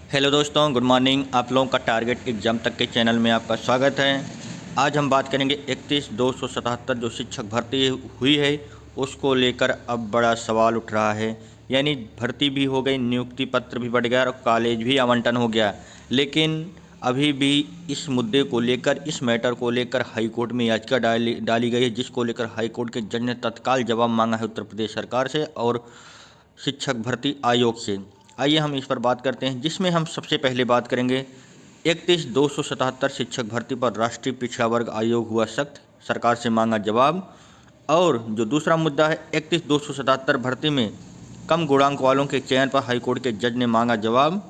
Hello दोस्तों, good morning. आप लोगों का टारगेट एग्ज़ाम तक के चैनल में आपका स्वागत है। आज हम बात करेंगे 31,277 जो शिक्षक भर्ती हुई है उसको लेकर अब बड़ा सवाल उठ रहा है। यानी भर्ती भी हो गई, नियुक्ति पत्र भी बढ़ गया और कॉलेज भी आवंटन हो गया। लेकिन अभी भी इस मुद्दे को लेकर, इस मैटर को लेकर हाई कोर्ट में याचिका डाली गई है, जिसको लेकर हाई कोर्ट के जज ने तत्काल जवाब मांगा है उत्तर प्रदेश सरकार से और शिक्षक भर्ती आयोग से। आइए हम इस पर बात करते हैं, जिसमें हम सबसे पहले बात करेंगे 31,277 शिक्षक भर्ती पर राष्ट्रीय पिछड़ा वर्ग आयोग हुआ सख्त, सरकार से मांगा जवाब। और जो दूसरा मुद्दा है 31,277 भर्ती में कम गुणांक वालों के चयन पर हाईकोर्ट के जज ने मांगा जवाब।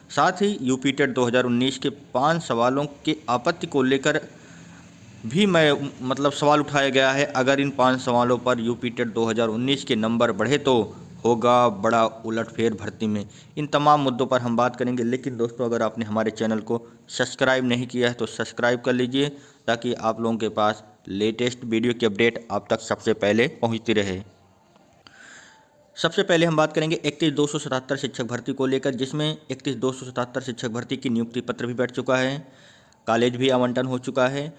साथ ही यूपी टेट 2019 के 5 सवालों के आपत्ति को लेकर भी सवाल उठाया गया है। अगर इन 5 सवालों पर यूपी टेट 2019 के नंबर बढ़े तो होगा बड़ा उलटफेर भर्ती में। इन तमाम मुद्दों पर हम बात करेंगे। लेकिन दोस्तों, अगर आपने हमारे चैनल को सब्सक्राइब नहीं किया है तो सब्सक्राइब कर लीजिए, ताकि आप लोगों के पास लेटेस्ट वीडियो की अपडेट आप तक सबसे पहले पहुंचती रहे। सबसे पहले हम बात करेंगे 31,277 शिक्षक भर्ती को लेकर, जिसमें 31,277 शिक्षक भर्ती की नियुक्ति पत्र भी बैठ चुका है, कॉलेज भी आवंटन हो चुका है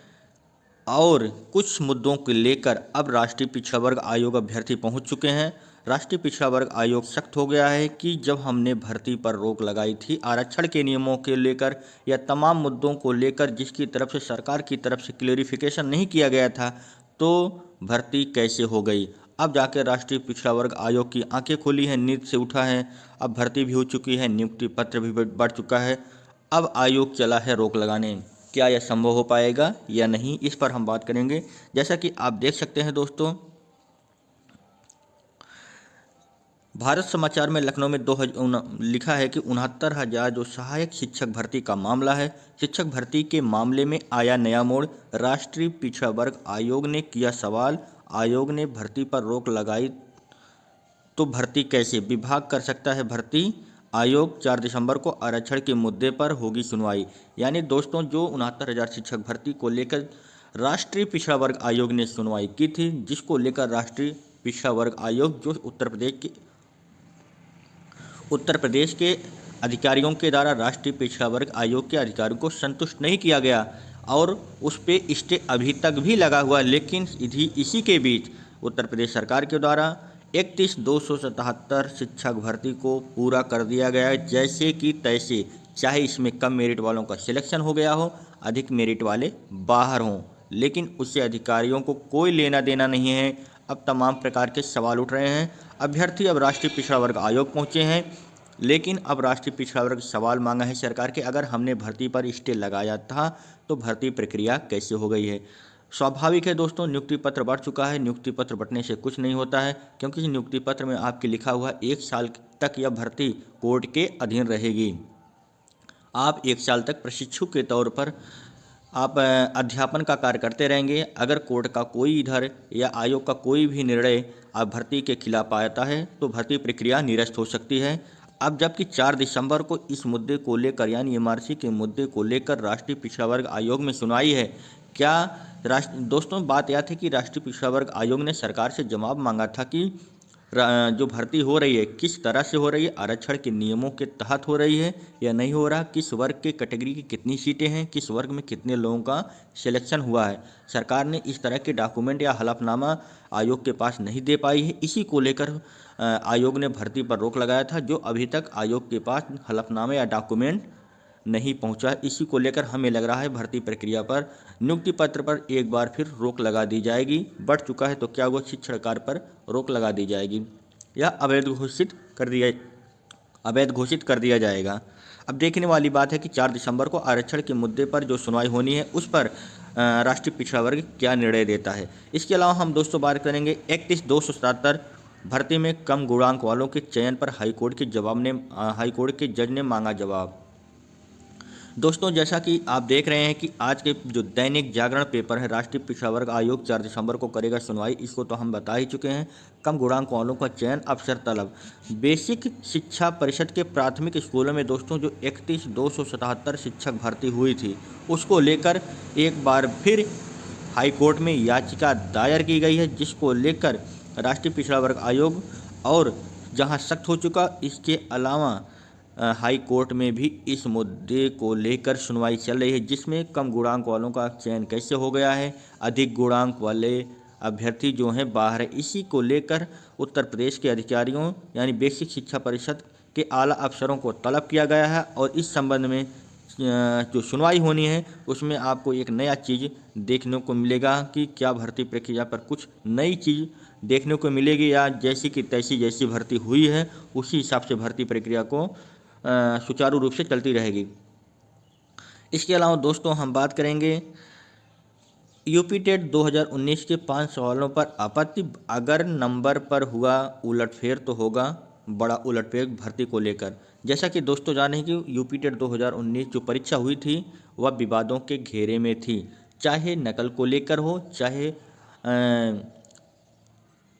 और कुछ मुद्दों को लेकर अब राष्ट्रीय पिछड़ा वर्ग आयोग अभ्यर्थी पहुंच चुके हैं। राष्ट्रीय पिछड़ा वर्ग आयोग सख्त हो गया है कि जब हमने भर्ती पर रोक लगाई थी आरक्षण के नियमों के लेकर या तमाम मुद्दों को लेकर, जिसकी तरफ से सरकार की तरफ से क्लेरिफिकेशन नहीं किया गया था, तो भर्ती कैसे हो गई। अब जाकर राष्ट्रीय पिछड़ा वर्ग आयोग की आंखें खुली हैं, नींद से उठा है। अब भर्ती भी हो चुकी है, नियुक्ति पत्र भी बढ़ चुका है। अब आयोग चला है रोक लगाने। क्या यह संभव हो पाएगा या नहीं, इस पर हम बात करेंगे। जैसा कि आप देख सकते हैं दोस्तों, भारत समाचार में लखनऊ में लिखा है कि 69,000 जो सहायक शिक्षक भर्ती का मामला है, शिक्षक भर्ती के मामले में आया नया मोड़। राष्ट्रीय पिछड़ा वर्ग आयोग ने किया सवाल, आयोग ने भर्ती पर रोक लगाई तो भर्ती कैसे, विभाग कर सकता है भर्ती। आयोग 4 दिसंबर को आरक्षण के मुद्दे पर होगी सुनवाई। यानी दोस्तों, जो 69,000 शिक्षक भर्ती को लेकर राष्ट्रीय पिछड़ा वर्ग आयोग ने सुनवाई की थी, जिसको लेकर राष्ट्रीय पिछड़ा वर्ग आयोग जो उत्तर प्रदेश के अधिकारियों के द्वारा राष्ट्रीय पिछड़ा वर्ग आयोग के अधिकारियों को संतुष्ट नहीं किया गया और उस पर स्टे अभी तक भी लगा हुआ है। लेकिन इसी के बीच उत्तर प्रदेश सरकार के द्वारा 31,277 शिक्षक भर्ती को पूरा कर दिया गया है, जैसे कि तैसे, चाहे इसमें कम मेरिट वालों का सिलेक्शन हो गया हो, अधिक मेरिट वाले बाहर हों, लेकिन उससे अधिकारियों को कोई लेना देना नहीं है। अब तमाम प्रकार के सवाल उठ रहे हैं। अभ्यर्थी अब राष्ट्रीय पिछड़ा वर्ग आयोग पहुंचे हैं, लेकिन अब राष्ट्रीय पिछड़ा वर्ग सवाल मांगा है सरकार के, अगर हमने भर्ती पर स्टे लगाया था तो भर्ती प्रक्रिया कैसे हो गई है। स्वाभाविक है दोस्तों, नियुक्ति पत्र बढ़ चुका है। नियुक्ति पत्र बढ़ने से कुछ नहीं होता है, क्योंकि इस नियुक्ति पत्र में आपके लिखा हुआ 1 साल तक यह भर्ती कोर्ट के अधीन रहेगी। आप 1 साल तक प्रशिक्षु के तौर पर आप अध्यापन का कार्य करते रहेंगे। अगर कोर्ट का कोई इधर या आयोग का कोई भी निर्णय आप भर्ती के खिलाफ आता है तो भर्ती प्रक्रिया निरस्त हो सकती है। अब जबकि 4 दिसंबर को इस मुद्दे को लेकर, यानी एमआरसी के मुद्दे को लेकर राष्ट्रीय पिछड़ा वर्ग आयोग में सुनवाई है। क्या दोस्तों, बात यह थी कि राष्ट्रीय पिछड़ा वर्ग आयोग ने सरकार से जवाब मांगा था कि जो भर्ती हो रही है किस तरह से हो रही है, आरक्षण के नियमों के तहत हो रही है या नहीं हो रहा, किस वर्ग के कैटेगरी की कितनी सीटें हैं, किस वर्ग में कितने लोगों का सिलेक्शन हुआ है। सरकार ने इस तरह के डॉक्यूमेंट या हलफनामा आयोग के पास नहीं दे पाई है। इसी को लेकर आयोग ने भर्ती पर रोक लगाया था, जो अभी तक आयोग के पास हलफनामा या डॉक्यूमेंट नहीं पहुंचा है। इसी को लेकर हमें लग रहा है भर्ती प्रक्रिया पर, नियुक्ति पत्र पर एक बार फिर रोक लगा दी जाएगी। बढ़ चुका है तो क्या वो शिक्षण कार्य पर रोक लगा दी जाएगी या अवैध घोषित कर दिया जाएगा। अब देखने वाली बात है कि 4 दिसंबर को आरक्षण के मुद्दे पर जो सुनवाई होनी है उस पर राष्ट्रीय पिछड़ा वर्ग क्या निर्णय देता है। इसके अलावा हम दोस्तों बात करेंगे 31,277 भर्ती में कम गुणांक वालों के चयन पर हाईकोर्ट के जज ने मांगा जवाब। दोस्तों, जैसा कि आप देख रहे हैं कि आज के जो दैनिक जागरण पेपर है, राष्ट्रीय पिछड़ा वर्ग आयोग 4 दिसंबर को करेगा सुनवाई, इसको तो हम बता ही चुके हैं। कम गुणांक वालों का चयन अवसर तलब। बेसिक शिक्षा परिषद के प्राथमिक स्कूलों में दोस्तों जो 31,277 शिक्षक भर्ती हुई थी, उसको लेकर एक बार फिर हाईकोर्ट में याचिका दायर की गई है, जिसको लेकर राष्ट्रीय पिछड़ा वर्ग आयोग और जहां सख्त हो चुका, इसके अलावा हाई कोर्ट में भी इस मुद्दे को लेकर सुनवाई चल रही है, जिसमें कम गुणांक वालों का चयन कैसे हो गया है, अधिक गुणांक वाले अभ्यर्थी जो हैं बाहर है। इसी को लेकर उत्तर प्रदेश के अधिकारियों यानी बेसिक शिक्षा परिषद के आला अफसरों को तलब किया गया है और इस संबंध में जो सुनवाई होनी है उसमें आपको एक नया चीज़ देखने को मिलेगा कि क्या भर्ती प्रक्रिया पर कुछ नई चीज़ देखने को मिलेगी या जैसी कि तैसी जैसी भर्ती हुई है उसी हिसाब से भर्ती प्रक्रिया को सुचारू रूप से चलती रहेगी। इसके अलावा दोस्तों हम बात करेंगे यूपी टेट 2019 के 5 सवालों पर आपत्ति, अगर नंबर पर हुआ उलटफेर तो होगा बड़ा उलटफेर भर्ती को लेकर। जैसा कि दोस्तों जाने कि यूपी टेट 2019 जो परीक्षा हुई थी वह विवादों के घेरे में थी, चाहे नकल को लेकर हो, चाहे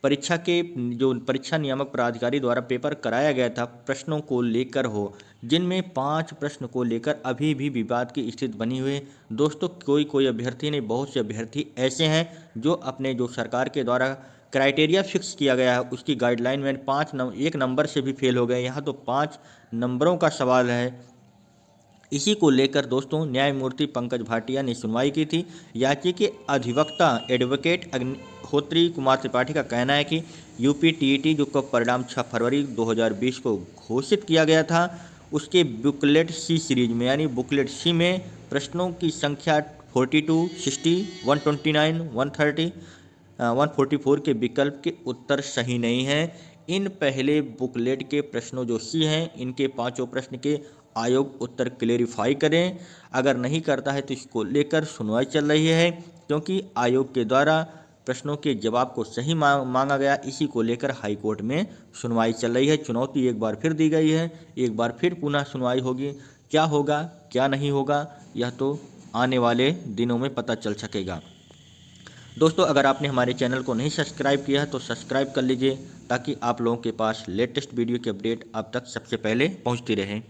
परीक्षा के जो परीक्षा नियामक प्राधिकारी द्वारा पेपर कराया गया था प्रश्नों को लेकर हो, जिनमें 5 प्रश्न को लेकर अभी भी विवाद की स्थिति बनी हुई है। दोस्तों कोई अभ्यर्थी नहीं, बहुत से अभ्यर्थी ऐसे हैं जो अपने जो सरकार के द्वारा क्राइटेरिया फिक्स किया गया है उसकी गाइडलाइन में 1 नंबर से भी फेल हो गए। यहाँ तो 5 नंबरों का सवाल है। इसी को लेकर दोस्तों न्यायमूर्ति पंकज भाटिया ने सुनवाई की थी। याची के अधिवक्ता एडवोकेट अग्निहोत्री कुमार त्रिपाठी का कहना है कि यूपी टीईटी जो का परिणाम 6 फरवरी 2020 को घोषित किया गया था उसके बुकलेट सी सीरीज में यानी बुकलेट सी में प्रश्नों की संख्या 42, 60, 129, 130, 144 के विकल्प के उत्तर सही नहीं हैं। इन पहले बुकलेट के प्रश्नों जो सी हैं इनके 5 प्रश्न के आयोग उत्तर क्लेरिफाई करें। अगर नहीं करता है तो इसको लेकर सुनवाई चल रही है, क्योंकि आयोग के द्वारा प्रश्नों के जवाब को सही मांगा गया। इसी को लेकर हाई कोर्ट में सुनवाई चल रही है। चुनौती एक बार फिर दी गई है, एक बार फिर पुनः सुनवाई होगी। क्या होगा क्या नहीं होगा यह तो आने वाले दिनों में पता चल सकेगा। दोस्तों अगर आपने हमारे चैनल को नहीं सब्सक्राइब किया है तो सब्सक्राइब कर लीजिए, ताकि आप लोगों के पास लेटेस्ट वीडियो की अपडेट अब तक सबसे पहले पहुंचती रहे।